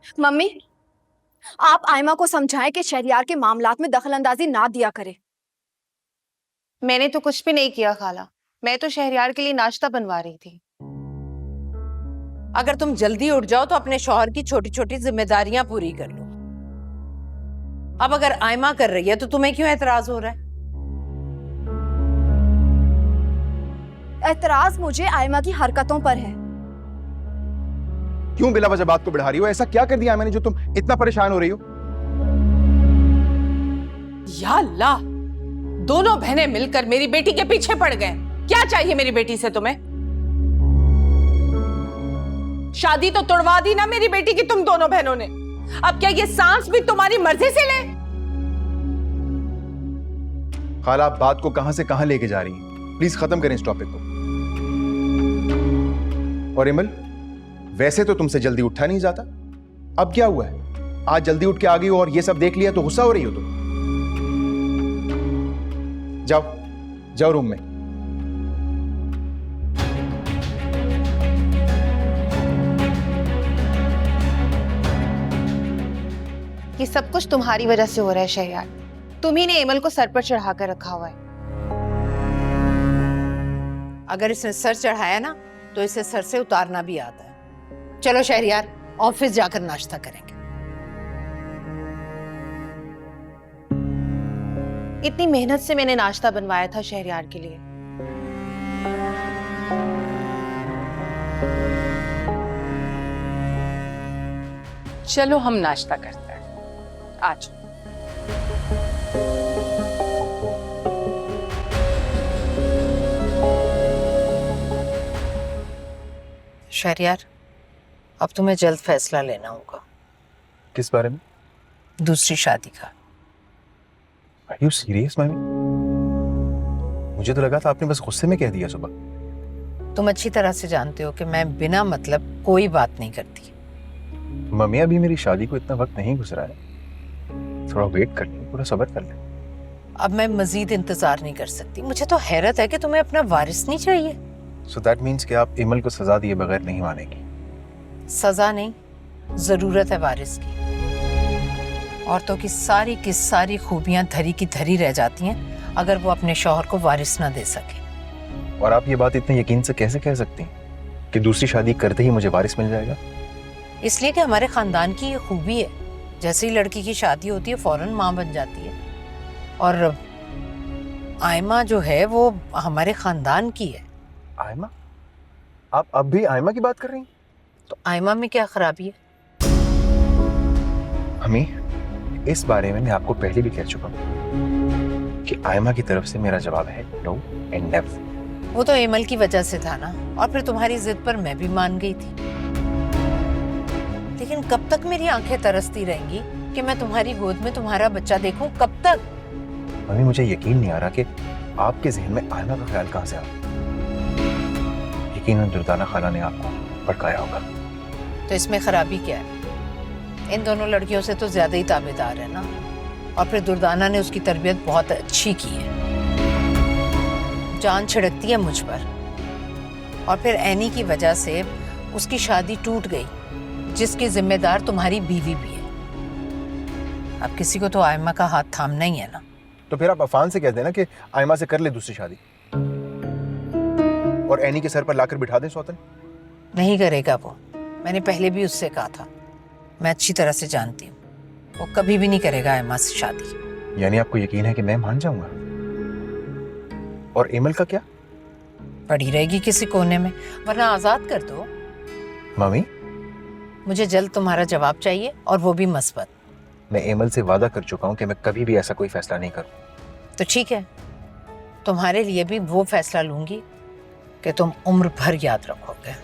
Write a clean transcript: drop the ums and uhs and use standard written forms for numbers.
Mummy, आप आयमा को समझाएं कि शहरियार के मामलात में दखल अंदाजी ना दिया करे। मैंने तो कुछ भी नहीं किया खाला, मैं तो शहरियार के लिए नाश्ता बनवा रही थी। अगर तुम जल्दी उठ जाओ तो अपने शौहर की छोटी छोटी जिम्मेदारियां पूरी कर लो। अब अगर आयमा कर रही है तो तुम्हें क्यों एतराज हो रहा है? एतराज मुझे आयमा की हरकतों पर है। क्यों बिला वजह बात को बढ़ा रही हो? ऐसा क्या कर दिया मैंने जो तुम इतना परेशान हो रही हो? या अल्लाह, दोनों बहनें मिलकर मेरी बेटी के पीछे पड़ गए। क्या चाहिए मेरी बेटी से तुम्हें? शादी तो तुड़वा दी ना मेरी बेटी की तुम दोनों बहनों ने। अब क्या ये सांस भी तुम्हारी मर्जी से ले? खाला, आप बात को कहां से कहां लेके जा रही हैं? प्लीज खत्म करें इस टॉपिक को। और इमल, वैसे तो तुमसे जल्दी उठा नहीं जाता, अब क्या हुआ है? आज जल्दी उठ के आ गई हो और ये सब देख लिया तो गुस्सा हो रही हो तुम? जाओ जाओ रूम में। ये सब कुछ तुम्हारी वजह से हो रहा है शहरियार। तुम ही ने एमल को सर पर चढ़ाकर रखा हुआ है। अगर इसने सर चढ़ाया ना तो इसे सर से उतारना भी आता है। चलो शहरियार, ऑफिस जाकर नाश्ता करेंगे। इतनी मेहनत से मैंने नाश्ता बनवाया था शहरियार के लिए। चलो हम नाश्ता करते हैं, आज। शहरियार, अब तुम्हें जल्द फैसला लेना होगा। किस बारे में? दूसरी शादी का। Are you serious, मामी? मुझे तो लगा था आपने बस गुस्से में कह दिया सुबह। तुम अच्छी तरह से जानते हो कि मैं बिना मतलब कोई बात नहीं करती। मम्मी, अभी मेरी शादी को इतना वक्त नहीं गुजरा है, थोड़ा वेट कर लें, थोड़ा सब्र कर लें। अब मैं मजीद इंतजार नहीं कर सकती। मुझे तो हैरत है कि तुम्हें अपना वारिस नहीं चाहिए। So that means कि आप इमल को सजा दिए बगैर नहीं मानेगी? सजा नहीं, जरूरत है वारिस की। औरतों की सारी खूबियां धरी की धरी रह जाती हैं अगर वो अपने शौहर को वारिस ना दे सके। और आप ये बात इतने यकीन से कैसे कह सकती हैं कि दूसरी शादी करते ही मुझे वारिस मिल जाएगा? इसलिए कि हमारे खानदान की ये खूबी है, जैसे ही लड़की की शादी होती है फौरन माँ बन जाती है। और आयमा जो है वो हमारे खानदान की है। आयमा? आप अब भी आयमा की बात कर रही हैं? तो आयमा में क्या खराबी है? हमी, इस बारे में मैं आपको पहले भी कह चुका हूँ कि आयमा की तरफ से मेरा जवाब है नो एंड नेवर। वो तो एमल की वजह से था ना, और फिर तुम्हारी जिद पर मैं भी मान गई थी। लेकिन कब तक मेरी आंखें तरसती रहेंगी कि मैं तुम्हारी गोद में तुम्हारा बच्चा देखूं? कब तक? मम्मी, मुझे यकीन नहीं आ रहा कि आपके जहन में आयमा का ख्याल कहां से आ। यकीनन दुर्दाना खाला ने आपको भड़काया होगा। तो इसमें खराबी क्या है? इन दोनों लड़कियों से तो ज्यादा ही ताबेदार है ना। और फिर दुर्दाना ने उसकी तरबियत बहुत अच्छी की है, जान छिड़कती है मुझ पर। और फिर एनी की वजह से उसकी शादी टूट गई, जिसकी जिम्मेदार तुम्हारी बीवी भी है। अब किसी को तो आयमा का हाथ थामना ही है ना। तो फिर आप अफान से कह देना कि आयमा से कर ले दूसरी शादी और एनी के सर पर लाकर बिठा दें सौतन। नहीं करेगा वो, मैंने पहले भी उससे कहा था। मैं अच्छी तरह से जानती हूँ, वो कभी भी नहीं करेगा आयमा से शादी। यानी आपको यकीन है कि मैं मान जाऊंगा? और एमल का क्या? पड़ी रहेगी किसी कोने में, वरना आजाद कर दो। मम्मी, मुझे जल्द तुम्हारा जवाब चाहिए, और वो भी मस्बत। मैं एमल से वादा कर चुका हूं कि मैं कभी भी ऐसा कोई फैसला नहीं करूं। तो ठीक है, तुम्हारे लिए भी वो फैसला लूंगी कि तुम उम्र भर याद रखोगे।